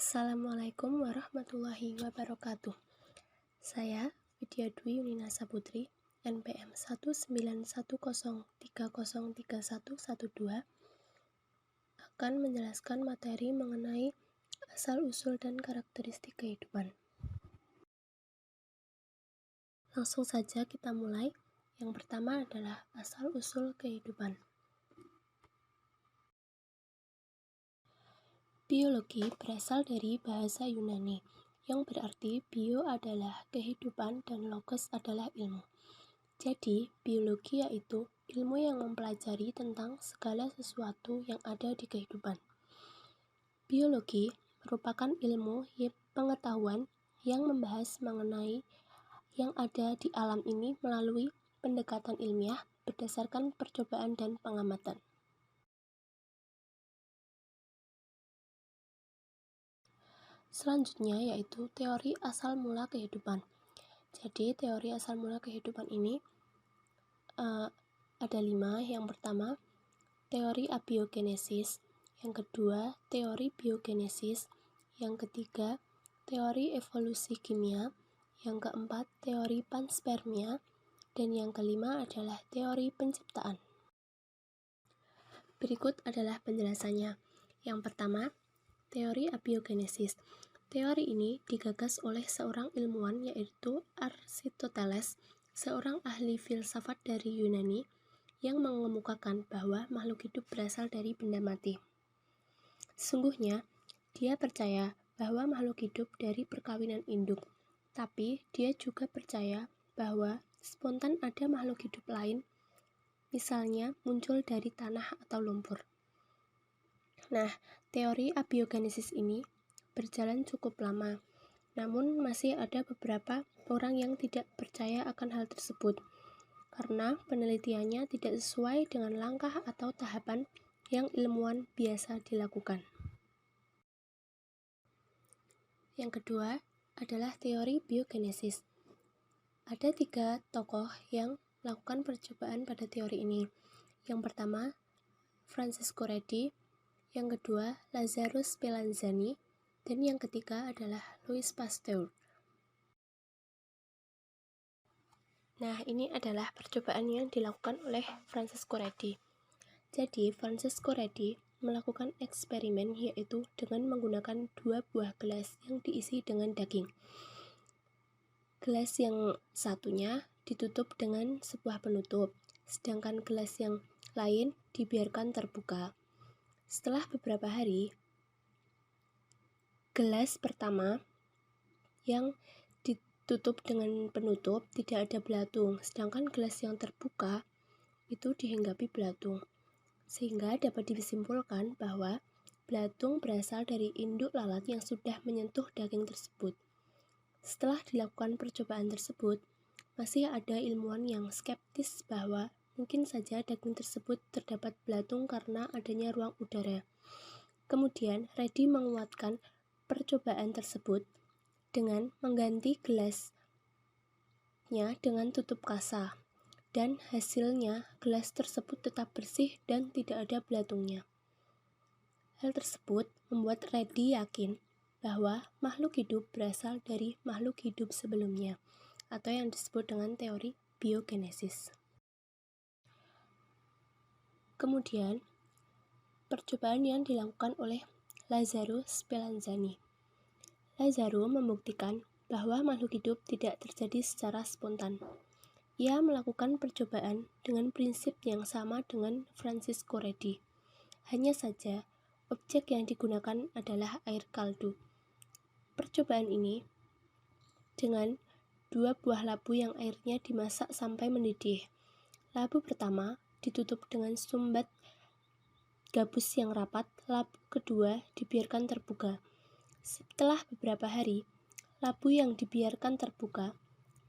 Assalamualaikum warahmatullahi wabarakatuh. Saya Widya Dwi Yuninasa Putri, NPM 19103031112, akan menjelaskan materi mengenai asal-usul dan karakteristik kehidupan. Langsung saja kita mulai. Yang pertama adalah asal-usul kehidupan. Biologi berasal dari bahasa Yunani, yang berarti bio adalah kehidupan dan logos adalah ilmu. Jadi, biologi yaitu ilmu yang mempelajari tentang segala sesuatu yang ada di kehidupan. Biologi merupakan ilmu pengetahuan yang membahas mengenai yang ada di alam ini melalui pendekatan ilmiah berdasarkan percobaan dan pengamatan. Selanjutnya yaitu teori asal mula kehidupan. Jadi teori asal mula kehidupan ini ada 5. Yang pertama, teori abiogenesis. Yang kedua, teori biogenesis. Yang ketiga, teori evolusi kimia. Yang keempat, teori panspermia. Dan yang kelima adalah teori penciptaan. Berikut adalah penjelasannya. Yang pertama, teori abiogenesis. Teori ini digagas oleh seorang ilmuwan yaitu Aristoteles, seorang ahli filsafat dari Yunani yang mengemukakan bahwa makhluk hidup berasal dari benda mati. Sesungguhnya, dia percaya bahwa makhluk hidup dari perkawinan induk, tapi dia juga percaya bahwa spontan ada makhluk hidup lain, misalnya muncul dari tanah atau lumpur. Nah, teori abiogenesis ini berjalan cukup lama, namun masih ada beberapa orang yang tidak percaya akan hal tersebut, karena penelitiannya tidak sesuai dengan langkah atau tahapan yang ilmuwan biasa dilakukan. Yang kedua adalah teori biogenesis. Ada 3 tokoh yang melakukan percobaan pada teori ini. Yang pertama, Francesco Redi, yang kedua, Lazarus Spallanzani, dan yang ketiga adalah Louis Pasteur. Nah, ini adalah percobaan yang dilakukan oleh Francesco Redi. Jadi, Francesco Redi melakukan eksperimen yaitu dengan menggunakan 2 buah gelas yang diisi dengan daging. Gelas yang satunya ditutup dengan sebuah penutup, sedangkan gelas yang lain dibiarkan terbuka. Setelah beberapa hari, gelas pertama yang ditutup dengan penutup tidak ada belatung, sedangkan gelas yang terbuka itu dihinggapi belatung. Sehingga dapat disimpulkan bahwa belatung berasal dari induk lalat yang sudah menyentuh daging tersebut. Setelah dilakukan percobaan tersebut, masih ada ilmuwan yang skeptis bahwa mungkin saja daging tersebut terdapat belatung karena adanya ruang udara. Kemudian, Redi menguatkan percobaan tersebut dengan mengganti gelasnya dengan tutup kasa, dan hasilnya gelas tersebut tetap bersih dan tidak ada belatungnya. Hal tersebut membuat Redi yakin bahwa makhluk hidup berasal dari makhluk hidup sebelumnya, atau yang disebut dengan teori biogenesis. Kemudian, percobaan yang dilakukan oleh Lazarus Spallanzani. Lazarus membuktikan bahwa makhluk hidup tidak terjadi secara spontan. Ia melakukan percobaan dengan prinsip yang sama dengan Francesco Redi. Hanya saja, objek yang digunakan adalah air kaldu. Percobaan ini dengan 2 buah labu yang airnya dimasak sampai mendidih. Labu pertama ditutup dengan sumbat gabus yang rapat, labu kedua dibiarkan terbuka. Setelah beberapa hari, labu yang dibiarkan terbuka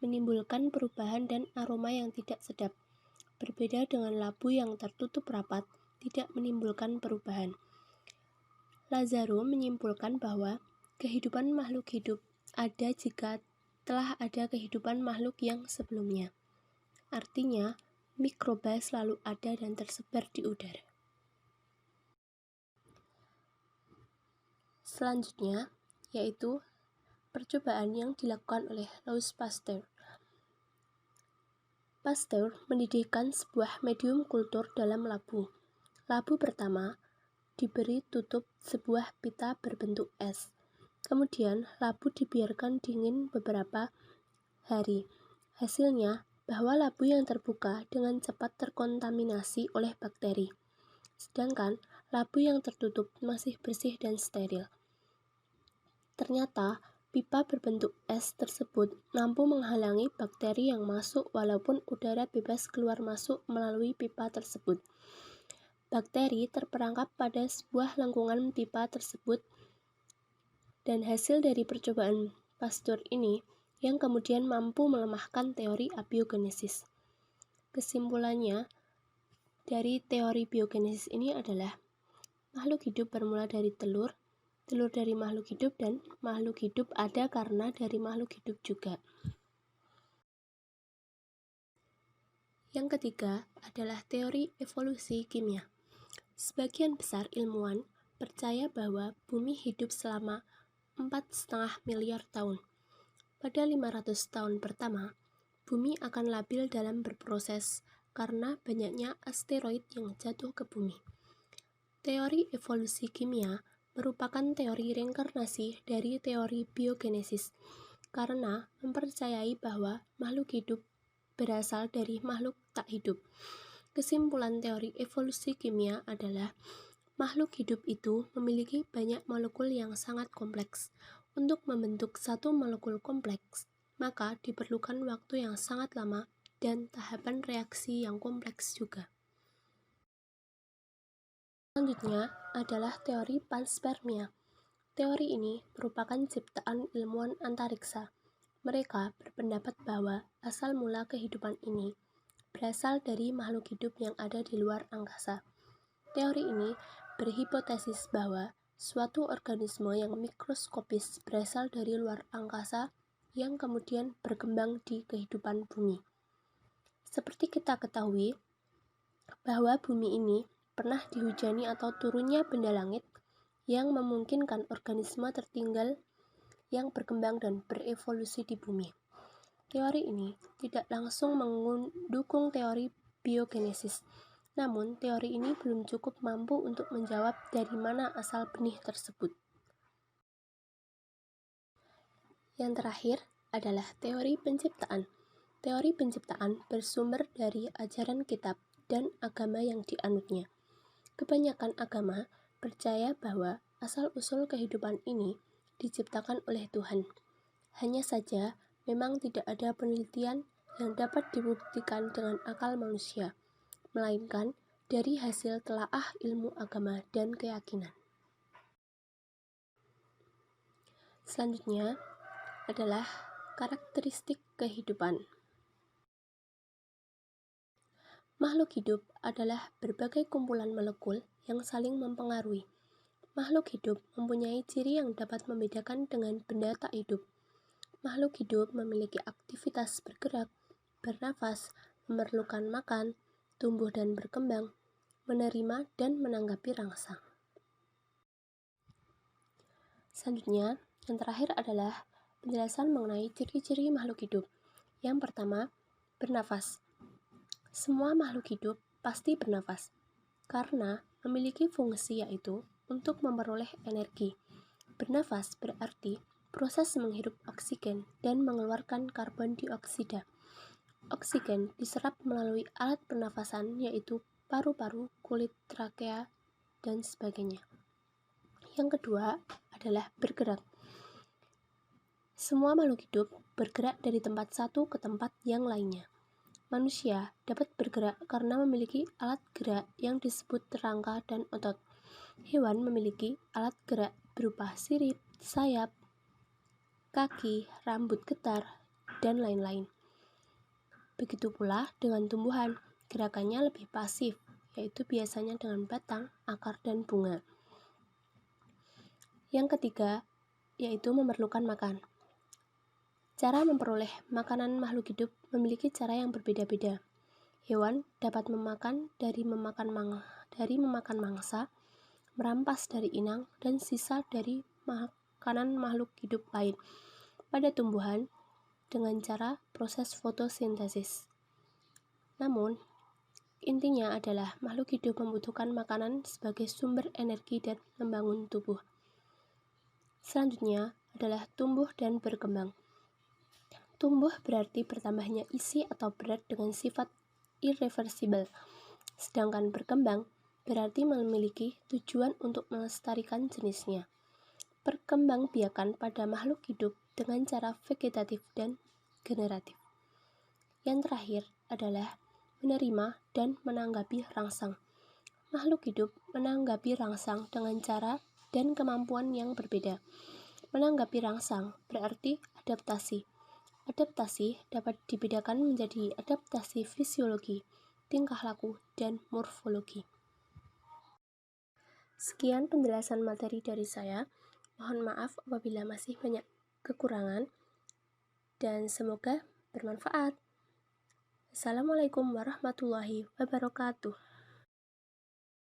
menimbulkan perubahan dan aroma yang tidak sedap. Berbeda dengan labu yang tertutup rapat, tidak menimbulkan perubahan. Lazarus menyimpulkan bahwa kehidupan makhluk hidup ada jika telah ada kehidupan makhluk yang sebelumnya. Artinya, mikroba selalu ada dan tersebar di udara. Selanjutnya, yaitu percobaan yang dilakukan oleh Louis Pasteur. Pasteur mendidihkan sebuah medium kultur dalam labu. Labu pertama diberi tutup sebuah pita berbentuk es. Kemudian labu dibiarkan dingin beberapa hari. Hasilnya bahwa labu yang terbuka dengan cepat terkontaminasi oleh bakteri, sedangkan labu yang tertutup masih bersih dan steril. Ternyata pipa berbentuk es tersebut mampu menghalangi bakteri yang masuk walaupun udara bebas keluar masuk melalui pipa tersebut. Bakteri terperangkap pada sebuah lengkungan pipa tersebut, dan hasil dari percobaan Pasteur ini yang kemudian mampu melemahkan teori abiogenesis. Kesimpulannya dari teori biogenesis ini adalah makhluk hidup bermula dari telur dari makhluk hidup, dan makhluk hidup ada karena dari makhluk hidup juga. Yang ketiga adalah teori evolusi kimia. Sebagian besar ilmuwan percaya bahwa bumi hidup selama 4,5 miliar tahun. Pada 500 tahun pertama, bumi akan labil dalam berproses karena banyaknya asteroid yang jatuh ke bumi. Teori evolusi kimia merupakan teori reinkarnasi dari teori biogenesis karena mempercayai bahwa makhluk hidup berasal dari makhluk tak hidup. Kesimpulan teori evolusi kimia adalah makhluk hidup itu memiliki banyak molekul yang sangat kompleks. Untuk membentuk satu molekul kompleks, maka diperlukan waktu yang sangat lama dan tahapan reaksi yang kompleks juga. Selanjutnya adalah teori panspermia. Teori ini merupakan ciptaan ilmuwan antariksa. Mereka berpendapat bahwa asal mula kehidupan ini berasal dari makhluk hidup yang ada di luar angkasa. Teori ini berhipotesis bahwa suatu organisme yang mikroskopis berasal dari luar angkasa yang kemudian berkembang di kehidupan bumi. Seperti kita ketahui bahwa bumi ini pernah dihujani atau turunnya benda langit yang memungkinkan organisme tertinggal yang berkembang dan berevolusi di bumi. Teori ini tidak langsung mendukung teori biogenesis. Namun, teori ini belum cukup mampu untuk menjawab dari mana asal benih tersebut. Yang terakhir adalah teori penciptaan. Teori penciptaan bersumber dari ajaran kitab dan agama yang dianutnya. Kebanyakan agama percaya bahwa asal-usul kehidupan ini diciptakan oleh Tuhan. Hanya saja, memang tidak ada penelitian yang dapat dibuktikan dengan akal manusia, melainkan dari hasil telaah ilmu agama dan keyakinan. Selanjutnya adalah karakteristik kehidupan. Makhluk hidup adalah berbagai kumpulan molekul yang saling mempengaruhi. Makhluk hidup mempunyai ciri yang dapat membedakan dengan benda tak hidup. Makhluk hidup memiliki aktivitas bergerak, bernafas, memerlukan makan, tumbuh dan berkembang, menerima dan menanggapi rangsang. Selanjutnya, yang terakhir adalah penjelasan mengenai ciri-ciri makhluk hidup. Yang pertama, bernafas. Semua makhluk hidup pasti bernafas, karena memiliki fungsi yaitu untuk memperoleh energi. Bernafas berarti proses menghirup oksigen dan mengeluarkan karbon dioksida. Oksigen diserap melalui alat pernafasan yaitu paru-paru, kulit, trakea, dan sebagainya. Yang kedua adalah bergerak. Semua makhluk hidup bergerak dari tempat satu ke tempat yang lainnya. Manusia dapat bergerak karena memiliki alat gerak yang disebut rangka dan otot. Hewan memiliki alat gerak berupa sirip, sayap, kaki, rambut getar, dan lain-lain. Begitu pula dengan tumbuhan, gerakannya lebih pasif, yaitu biasanya dengan batang, akar, dan bunga. Yang ketiga, yaitu memerlukan makan. Cara memperoleh makanan makhluk hidup memiliki cara yang berbeda-beda. Hewan dapat memakan dari memakan mangsa, merampas dari inang, dan sisa dari makanan makhluk hidup lain pada tumbuhan dengan cara proses fotosintesis. Namun, intinya adalah makhluk hidup membutuhkan makanan sebagai sumber energi dan membangun tubuh. Selanjutnya adalah tumbuh dan berkembang. Tumbuh berarti bertambahnya isi atau berat dengan sifat irreversibel, sedangkan berkembang berarti memiliki tujuan untuk melestarikan jenisnya. Perkembangbiakan pada makhluk hidup dengan cara vegetatif dan generatif. Yang terakhir adalah menerima dan menanggapi rangsang. Makhluk hidup menanggapi rangsang dengan cara dan kemampuan yang berbeda. Menanggapi rangsang berarti adaptasi. Adaptasi dapat dibedakan menjadi adaptasi fisiologi, tingkah laku, dan morfologi. Sekian penjelasan materi dari saya. Mohon maaf apabila masih banyak kekurangan, dan semoga bermanfaat. Assalamualaikum warahmatullahi wabarakatuh.